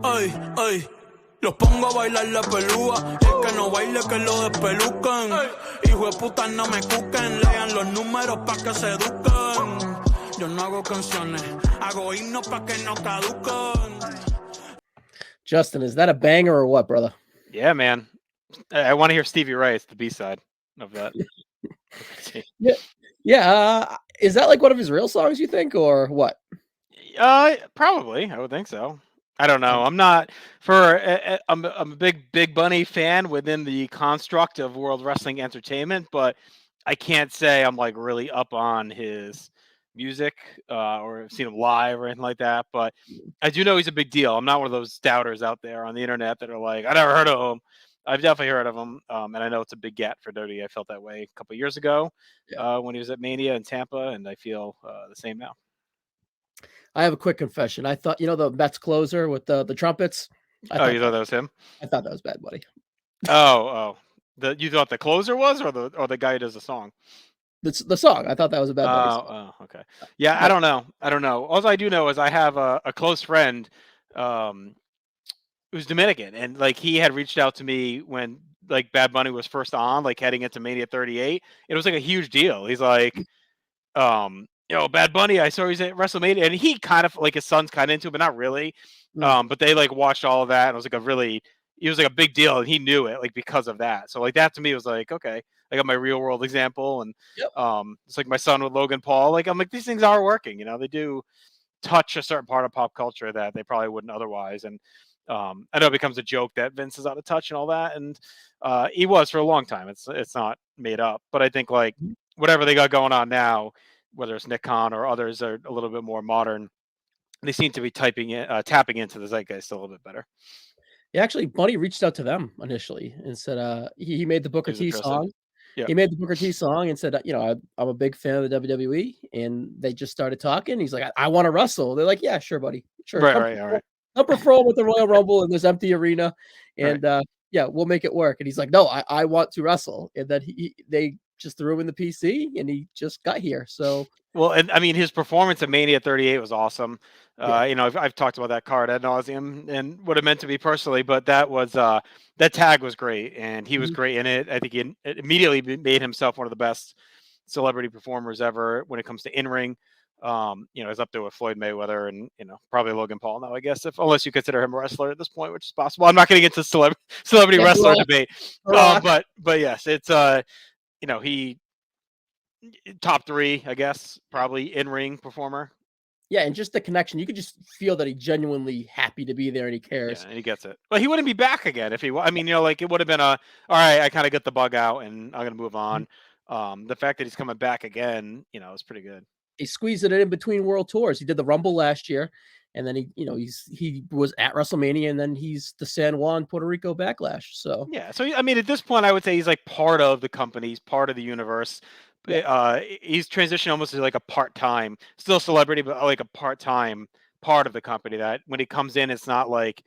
Ay, ay, los pongo a bailar la pelúa. Y el que no baile que lo despelucan. Hijo de puta no me cuquen. Lean los números pa' que se eduquen. Yo no hago canciones, hago himnos pa' que no caduquen. Justin, is that a banger or what, brother? Yeah, man. I want to hear Stevie Ray. It's the B-side of that. Yeah. Is that like one of his real songs, you think, or what? Probably. I would think so. I don't know. I'm not I'm a big Bunny fan within the construct of World Wrestling Entertainment, but I can't say I'm like really up on his music or seen him live or anything like that. But I do know he's a big deal. I'm not one of those doubters out there on the internet that are like, I never heard of him. I've definitely heard of him, and I know it's a big get for WWE. I felt that way a couple of years ago when he was at Mania in Tampa, and I feel the same now. I have a quick confession. I thought, the Mets closer with the trumpets. You thought that was him? I thought that was Bad Bunny. You thought the closer was, or the guy who does the song? The song. I thought that was a Bad Bunny song. Oh, okay. Yeah, I don't know. All I do know is I have a close friend who's Dominican, and like he had reached out to me when like Bad Bunny was first on, like heading into Mania 38. It was like a huge deal. He's like, Bad Bunny, I saw he's at WrestleMania, and he kind of like his son's kind of into it, but not really. But they like watched all of that, and it was like it was like a big deal, and he knew it like because of that. So like that to me was like, okay, I got my real world example, and it's like my son with Logan Paul. Like I'm like, these things are working, they do touch a certain part of pop culture that they probably wouldn't otherwise. And I know it becomes a joke that Vince is out of touch and all that, and he was for a long time. It's not made up, but I think like whatever they got going on now, whether it's Nick Khan or others are a little bit more modern, they seem to be tapping into the zeitgeist a little bit better. Yeah, actually, Bunny reached out to them initially and said he made the Booker T song. Yeah. He made the Booker T song and said, I'm a big fan of the WWE, and they just started talking. He's like, I want to wrestle. They're like, yeah, sure, buddy, sure. Right. Come perform with the Royal Rumble in this empty arena, and we'll make it work. And he's like, no, I want to wrestle. And then they just threw him in the PC, and he just got here. So well, and I mean, his performance at Mania 38 was awesome. I've talked about that card ad nauseum and what it meant to me personally, but that was that tag was great, and he was great in it. I think he immediately made himself one of the best celebrity performers ever when it comes to in-ring. He's up there with Floyd Mayweather and probably Logan Paul now, I guess, unless you consider him a wrestler at this point, which is possible. I'm not getting into celebrity wrestler debate, but yes, it's he top 3, I guess, probably in-ring performer. Yeah, and just the connection, you could just feel that he's genuinely happy to be there and he cares. Yeah, and he gets it. Well, he wouldn't be back again if he. I mean, like it would have been all right. I kind of get the bug out, and I'm gonna move on. The fact that he's coming back again, is pretty good. He squeezed it in between world tours. He did the Rumble last year, and then he was at WrestleMania, and then he's the San Juan Puerto Rico Backlash. So yeah, so I mean, at this point, I would say he's like part of the company, he's part of the universe. He's transitioned almost to like a part-time, still celebrity, but like a part-time part of the company. That when he comes in, it's not like,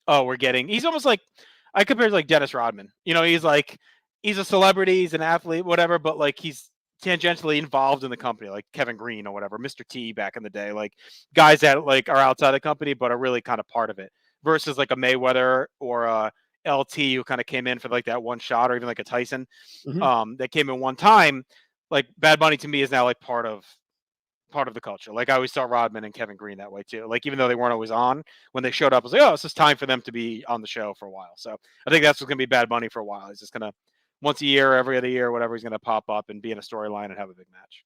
he's almost like I compare it to like Dennis Rodman. He's like he's a celebrity, he's an athlete, whatever, but like he's tangentially involved in the company, like Kevin Green or whatever, Mr. T back in the day, like guys that like are outside the company but are really kind of part of it, versus like a Mayweather or a LT who kind of came in for like that one shot, or even like a Tyson that came in one time. Like Bad Bunny to me is now like part of the culture. Like I always saw Rodman and Kevin Green that way too. Like even though they weren't always on, when they showed up, I was like, oh, it's just time for them to be on the show for a while. So I think that's what's gonna be Bad Bunny for a while. He's just gonna once a year, every other year, whatever, he's gonna pop up and be in a storyline and have a big match.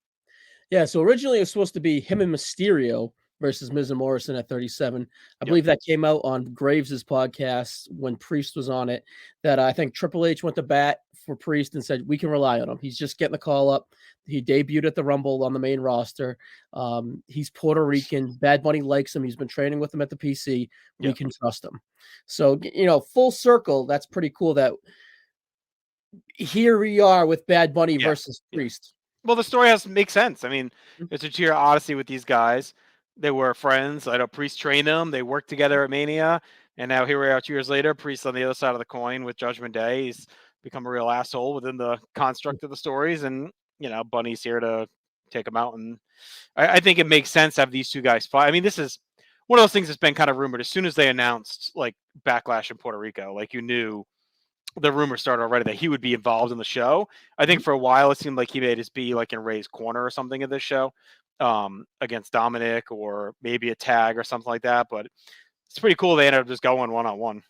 Yeah. So originally it was supposed to be him and Mysterio versus Miz and Morrison at 37. I believe that came out on Graves's podcast when Priest was on it, that I think Triple H went to bat for Priest and said, we can rely on him. He's just getting the call up. He debuted at the Rumble on the main roster. He's Puerto Rican. Bad Bunny likes him. He's been training with him at the PC. We can trust him. So, full circle, that's pretty cool that here we are with Bad Bunny versus Priest. Well, the story has to make sense. I mean, it's a sheer odyssey with these guys. They were friends. I know Priest trained them. They worked together at Mania. And now here we are 2 years later. Priest on the other side of the coin with Judgment Day. He's become a real asshole within the construct of the stories. And, Bunny's here to take him out. And I think it makes sense to have these two guys fight. I mean, this is one of those things that's been kind of rumored as soon as they announced like Backlash in Puerto Rico, like you knew the rumor started already that he would be involved in the show. I think for a while it seemed like he made his be like in Ray's corner or something in this show, against Dominic or maybe a tag or something like that. But it's pretty cool they ended up just going one-on-one.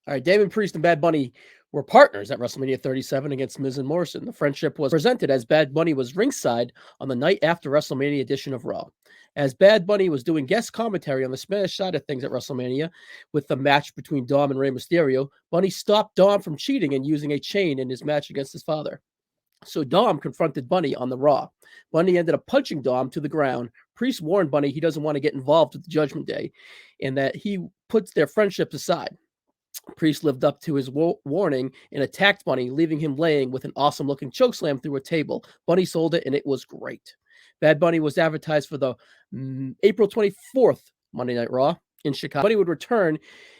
All right, Damian Priest and Bad Bunny were partners at WrestleMania 37 against Miz and Morrison. The friendship was presented as Bad Bunny was ringside on the night after WrestleMania edition of Raw. As Bad Bunny was doing guest commentary on the Spanish side of things at WrestleMania with the match between Dom and Rey Mysterio, Bunny stopped Dom from cheating and using a chain in his match against his father. So Dom confronted Bunny on the Raw. Bunny ended up punching Dom to the ground. Priest warned Bunny he doesn't want to get involved with the Judgment Day and that he puts their friendships aside. Priest lived up to his warning and attacked Bunny, leaving him laying with an awesome-looking chokeslam through a table. Bunny sold it, and it was great. Bad Bunny was advertised for the April 24th Monday Night Raw in Chicago. Bunny would return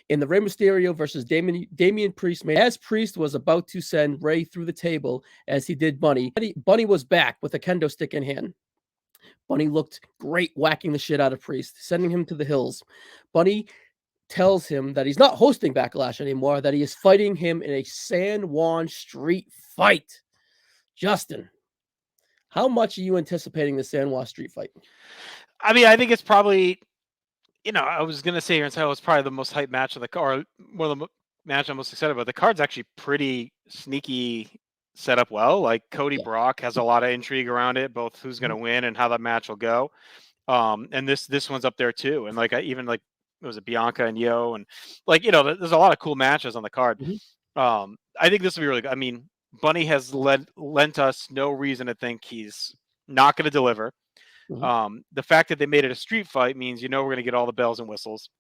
in the Rey Mysterio versus Damian Priest match. As Priest was about to send Rey through the table, as he did Bunny was back with a kendo stick in hand. Bunny looked great whacking the shit out of Priest, sending him to the hills. Bunny tells him that he's not hosting Backlash anymore, that he is fighting him in a San Juan street fight. Justin, how much are you anticipating the San Juan street fight? I mean, I think it's probably, I was going to say here and say it's probably the most hyped match of the card, one of the match I'm most excited about. The card's actually pretty sneaky set up well. Like Cody Brock has a lot of intrigue around it, both who's going to win and how that match will go. And this one's up there too. And like, it was a Bianca and Yo, and like, there's a lot of cool matches on the card. I think this will be really good. I mean, Bunny has lent us no reason to think he's not going to deliver. The fact that they made it a street fight means, we're going to get all the bells and whistles.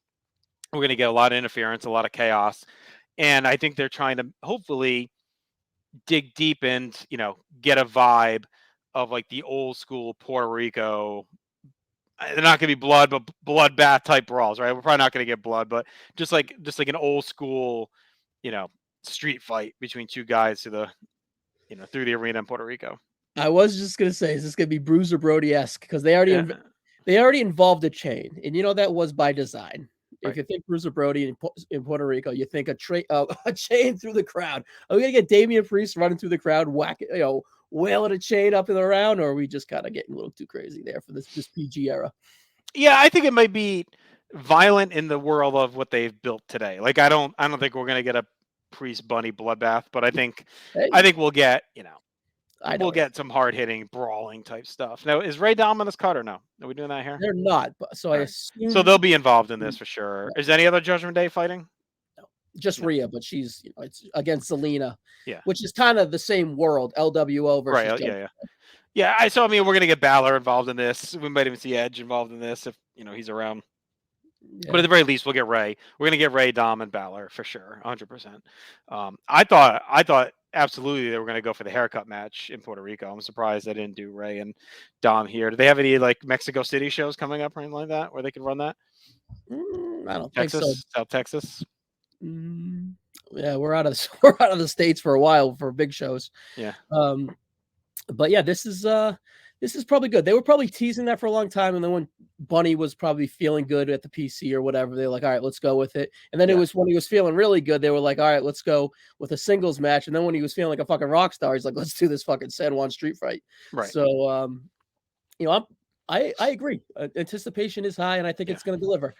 We're going to get a lot of interference, a lot of chaos. And I think they're trying to hopefully dig deep and, get a vibe of like the old school Puerto Rico. They're not going to be bloodbath type brawls, right? We're probably not going to get blood, but just like an old school, street fight between two guys through the arena in Puerto Rico. I was just going to say, is this going to be Bruiser Brody-esque? Because they already involved a chain, and that was by design. Right. If you think Bruiser Brody in Puerto Rico, you think a chain through the crowd. Are we going to get Damian Priest running through the crowd, wailing a chain up and around, or are we just kind of getting a little too crazy there for this PG era? Yeah, I think it might be violent in the world of what they've built today. Like I don't think we're gonna get a Priest Bunny bloodbath, but I think we'll get we'll get some hard hitting brawling type stuff. Now, is Ray Dom on this card or no? Are we doing that here? They're not, but so I assume so they'll be involved in this for sure. Is any other Judgment Day fighting? Just Rhea, but she's it's against Zelina, which is kind of the same world. LWO versus So I mean, we're gonna get Balor involved in this. We might even see Edge involved in this if he's around. Yeah. But at the very least, we'll get Ray. We're gonna get Ray, Dom, and Balor for sure, 100%. I thought absolutely they were gonna go for the haircut match in Puerto Rico. I'm surprised they didn't do Ray and Dom here. Do they have any like Mexico City shows coming up or anything like that where they could run that? I don't think so. South Texas. Yeah, we're out of the States for a while for big shows. Yeah. But yeah, this is probably good. They were probably teasing that for a long time, and then when Bunny was probably feeling good at the PC or whatever, they were like, all right, let's go with it. And then it was when he was feeling really good, they were like, all right, let's go with a singles match. And then when he was feeling like a fucking rock star, he's like, let's do this fucking San Juan street fight. Right. So I agree. Anticipation is high, and I think it's going to deliver.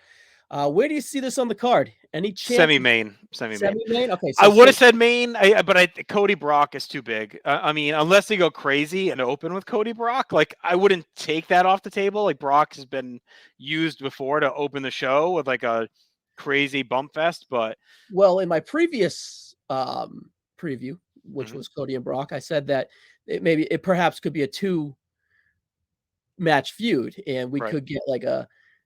Where do you see this on the card? Any chance? Semi-main. Okay. So I would have said main, but Cody Brock is too big. I mean, unless they go crazy and open with Cody Brock, like I wouldn't take that off the table. Like Brock has been used before to open the show with like a crazy bump fest. But in my previous preview, which was Cody and Brock, I said that it perhaps could be a 2-match feud, and we could get like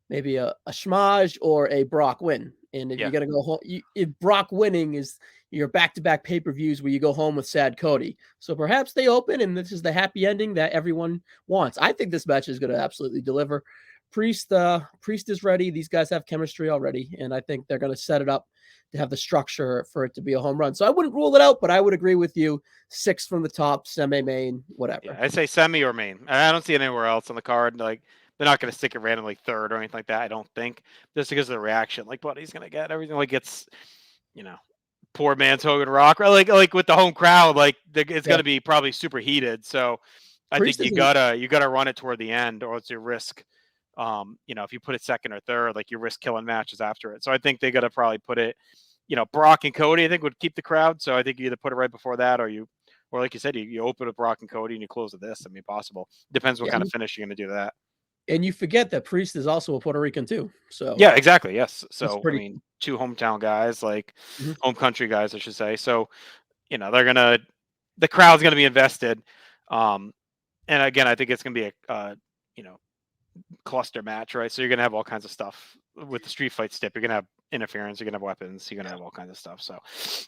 maybe a schmage or a Brock win. And if you're going to go home, if Brock winning is your back-to-back pay-per-views where you go home with sad Cody. So perhaps they open and this is the happy ending that everyone wants. I think this match is going to absolutely deliver. Priest is ready. These guys have chemistry already. And I think they're going to set it up to have the structure for it to be a home run. So I wouldn't rule it out, but I would agree with you. 6 from the top, semi-main, whatever. Yeah, I say semi or main. I don't see it anywhere else on the card. Like, They're not going to stick it randomly third or anything like that. I don't think, just because of the reaction. Like, Buddy's going to get everything. Like, it's, poor man's Hogan Rock. Like with the home crowd, like it's going to be probably super heated. So I think you gotta run it toward the end, or it's your risk. If you put it second or third, like you risk killing matches after it. So I think they got to probably put it, Brock and Cody, I think would keep the crowd. So I think you either put it right before that, or like you said, you open with Brock and Cody and you close with this. I mean, possible. Depends what kind of finish you're going to do that. And you forget that Priest is also a Puerto Rican too. So yeah, exactly. Yes. So I mean, two hometown guys, like home country guys, I should say. So, the crowd's going to be invested. And again, I think it's going to be a, cluster match, right? So you're going to have all kinds of stuff with the street fight stip. You're going to have interference. You're going to have weapons. You're going to have all kinds of stuff. So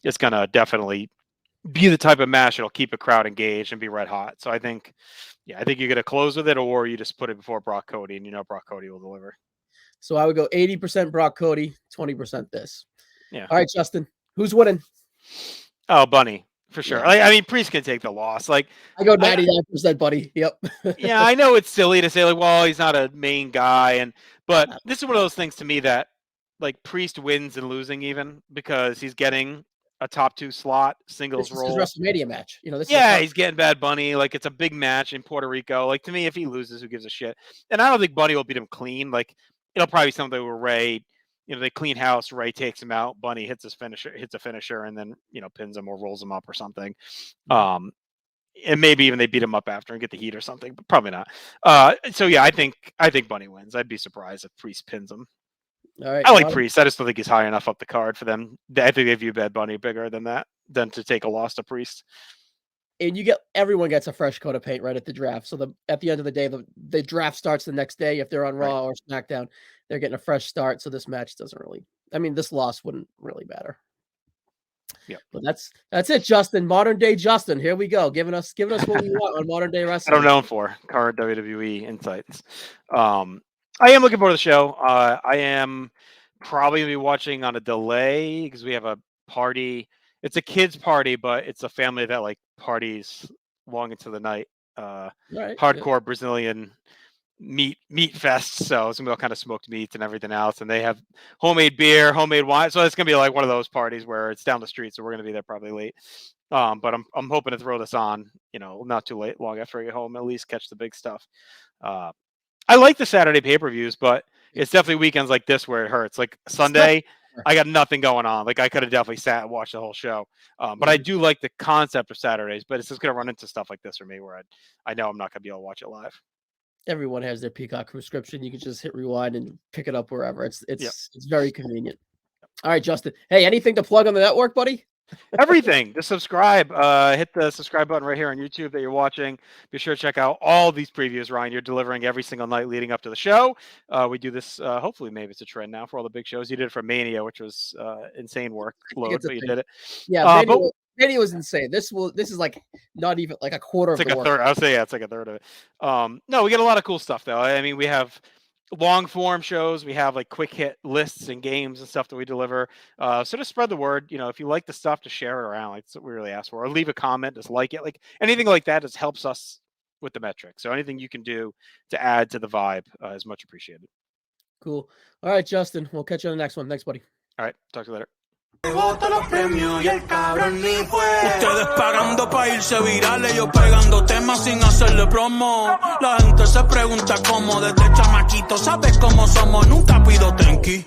it's going to definitely be the type of match that'll keep a crowd engaged and be red hot. So I think you're going to close with it, or you just put it before Brock Cody, and Brock Cody will deliver. So I would go 80% Brock Cody, 20% this. Yeah. All right, Justin, who's winning? Oh, Bunny. For sure. Yeah. I mean, Priest can take the loss. Like, I go 99%, buddy. Yep. Yeah, I know it's silly to say, like, well, he's not a main guy, but this is one of those things to me that, like, Priest wins and losing even because he's getting a top 2 slot singles role. This is his WrestleMania match. He's getting Bad Bunny. Like, it's a big match in Puerto Rico. Like, to me, if he loses, who gives a shit? And I don't think Bunny will beat him clean. Like, it'll probably be something where Ray, they clean house, Ray takes him out, Bunny hits a finisher, and then, pins him or rolls him up or something. And maybe even they beat him up after and get the heat or something, but probably not. So yeah, I think Bunny wins. I'd be surprised if Priest pins him. All right. I like Priest. I just don't think he's high enough up the card for them. I think they view Bad Bunny bigger than to take a loss to Priest. And everyone gets a fresh coat of paint right at the draft. So at the end of the day, the draft starts the next day. If they're on Raw or SmackDown, they're getting a fresh start. So this match doesn't really. I mean, this loss wouldn't really matter. Yeah, but that's it, Justin. Modern day Justin. Here we go, giving us what we want on modern day wrestling. I don't know for current WWE insights. I am looking forward to the show. I am probably gonna be watching on a delay because we have a party. It's a kids party, but it's a family that like parties long into the night. Hardcore Brazilian meat fest. So it's gonna be all kind of smoked meats and everything else. And they have homemade beer, homemade wine. So it's gonna be like one of those parties where it's down the street. So we're gonna be there probably late. But I'm hoping to throw this on, not too late, long after I get home, at least catch the big stuff. I like the Saturday pay-per-views, but it's definitely weekends like this where it hurts. Like Sunday, I got nothing going on. Like I could have definitely sat and watched the whole show. But I do like the concept of Saturdays, but it's just going to run into stuff like this for me where I know I'm not going to be able to watch it live. Everyone has their Peacock subscription. You can just hit rewind and pick it up wherever. It's very convenient. All right, Justin. Hey, anything to plug on the network, buddy? Everything. Just subscribe. Hit the subscribe button right here on YouTube that you're watching. Be sure to check out all these previews, Ryan. You're delivering every single night leading up to the show. We do this. Hopefully, maybe it's a trend now for all the big shows. You did it for Mania, which was insane workload, but you did it. Yeah, Mania was insane. This is like not even like a quarter of the work. Third. I would say it's like a third of it. No, we get a lot of cool stuff though. I mean, we have long form shows. We have like quick hit lists and games and stuff that we deliver. So just spread the word. If you like the stuff, to share it around. Like, that's what we really ask for. Or leave a comment, just like it. Like anything like that just helps us with the metrics. So anything you can do to add to the vibe is much appreciated. Cool. All right, Justin. We'll catch you on the next one. Thanks, buddy. All right. Talk to you later. Ustedes pagando pa' irse virales, yo pegando temas sin hacerle promo. La gente se pregunta cómo, desde chamaquito sabes cómo somos, nunca pido thank you.